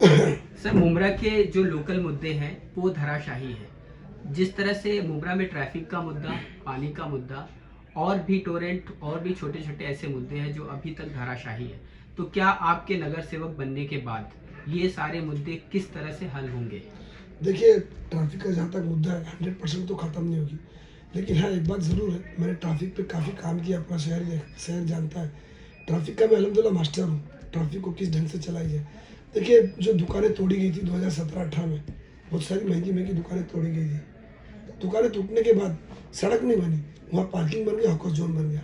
Sir, Mumbra के जो local मुद्दे हैं वो धराशाही है। जिस तरह से मुमरा में ट्रैफिक का मुद्दा, पानी का मुद्दा और भी टोरेंट और भी छोटे छोटे ऐसे मुद्दे हैं जो अभी तक धराशाही है। तो क्या आपके नगर सेवक बनने के बाद ये सारे मुद्दे किस तरह से हल होंगे? देखिए, ट्रैफिक का जहाँ तक मुद्दा है 100% तो ख़त्म नहीं होगी, लेकिन हाँ एक बात ज़रूर है, मैंने ट्रैफिक पे काफ़ी काम किया, अपना शहर जानता है। ट्रैफिक का मैं अल्हम्दुलिल्लाह मास्टर हूँ, ट्रैफिक को किस ढंग से चलाई जाए। देखिए, जो दुकानें तोड़ी गई थी 2017-18 में, बहुत सारी महंगी दुकानें तोड़ी गई थी। दुकानें टूटने के बाद सड़क नहीं बनी, वहाँ पार्किंग बन गया, हॉकर जोन बन गया।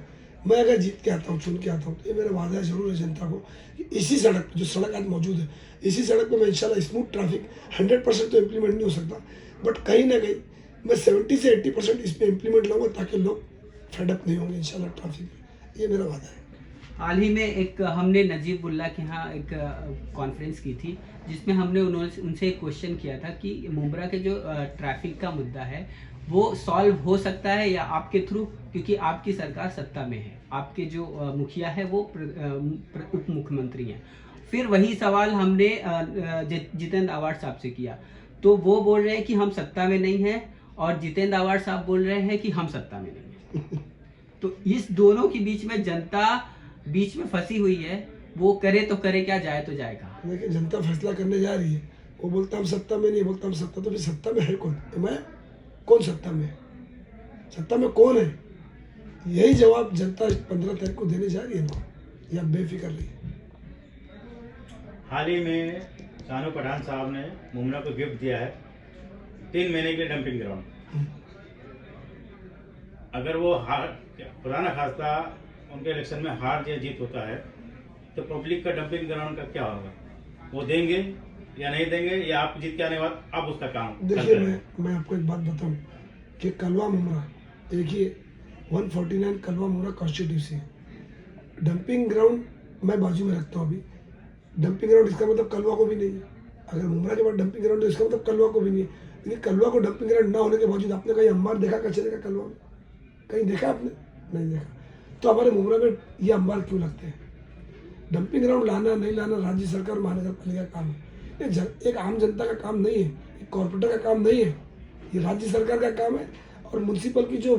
मैं अगर जीत के आता हूँ, चुन के आता हूँ, तो ये मेरा वादा ज़रूर है जनता को कि इसी सड़क जो सड़क आज मौजूद है, इसी सड़क पर मैं इंशाल्लाह स्मूथ ट्रैफिक 100% तो इम्प्लीमेंट नहीं हो सकता, बट कहीं ना कहीं मैं 70 से 80% इस पर इम्प्लीमेंट लाऊंगा ताकि लोग फेडअप नहीं होंगे इंशाल्लाह ट्रैफिक में। ये मेरा वादा है। हाल ही में एक हमने नजीबुल्ला के यहाँ एक कॉन्फ्रेंस की थी जिसमें हमने उनसे एक क्वेश्चन किया था कि मुमरा के जो ट्रैफिक का मुद्दा है वो सॉल्व हो सकता है या आपके थ्रू, क्योंकि आपकी सरकार सत्ता में है, आपके जो मुखिया है वो उप मुख्यमंत्री हैं। फिर वही सवाल हमने जितेंद्र आवाड साहब से किया, तो वो बोल रहे हैं कि हम सत्ता में नहीं हैं और जितेंद्र आवाड साहब बोल रहे हैं कि हम सत्ता में नहीं हैं। तो इस दोनों के बीच में जनता बीच में फंसी हुई है, वो करे तो करे क्या, जाए तो जाए कहाँ? देखिए, जनता फैसला करने जा रही है। वो बोलता हम सत्ता में नहीं, बोलता हम सत्ता, तो फिर सत्ता में है कौन? मैं कौन सत्ता में है? सत्ता में कौन है? यही जवाब जनता 15 तारीख को देने जा रही है ना, या बेफिक्र रही है। हाल ही में शानू पठान साहब ने मुमरा को गिफ्ट दिया है 3 महीने के लिए डंपिंग ग्राउंड। अगर वो पुराना खासा उनके इलेक्शन में हार या जीत होता है तो पब्लिक का डंपिंग ग्राउंड का क्या होगा? वो देंगे या नहीं देंगे, या आप जीत के आने के बाद आप उसका काम? देखिए, मैं आपको एक बात बताऊं कि कलवा मुमरा, देखिए 149 कलवा मुमरा कॉन्स्टिट्यूंसी है। डंपिंग ग्राउंड मैं बाजू में रखता हूँ अभी। डंपिंग ग्राउंड इसका मतलब कलवा को भी नहीं है। अगर मुमरा के बाद डंपिंग ग्राउंड तो इसका मतलब कलवा को भी नहीं है। लेकिन कलवा को डंपिंग ग्राउंड ना होने के बावजूद आपने कहीं अंबार देखा कचरे का कलवा में? कहीं देखा आपने? नहीं देखा। तो हमारे मुमरा में ये अंबार क्यों लगते हैं? डंपिंग ग्राउंड लाना नहीं लाना राज्य सरकार महानगर पालिका का काम है। ये एक आम जनता का काम नहीं है, एक कॉर्पोरेटर का काम नहीं है, ये राज्य सरकार का काम है और म्यूनसिपल की जो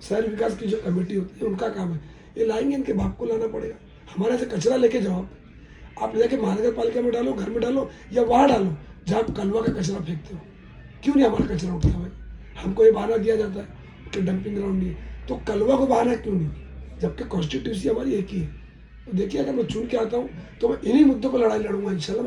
शहर विकास की जो कमेटी होती है उनका काम है। ये लाएंगे, इनके बाप को लाना पड़ेगा। हमारे से कचरा लेके जाओ, आप लेके महानगर पालिका में डालो, घर में डालो या वहाँ डालो जहाँ आप कलवा का कचरा फेंकते हो। क्यों नहीं हमारा कचरा उठता भाई? हमको ये बहाना दिया जाता है कि डंपिंग ग्राउंड नहीं है, तो कलवा को बहाना क्यों नहीं, जबकि कॉन्स्टिट्यूंसी हमारी एक ही है। तो देखिए, अगर मैं चुन के आता हूँ तो मैं इन्हीं मुद्दों पर लड़ाई लड़ूंगा इंशाल्लाह।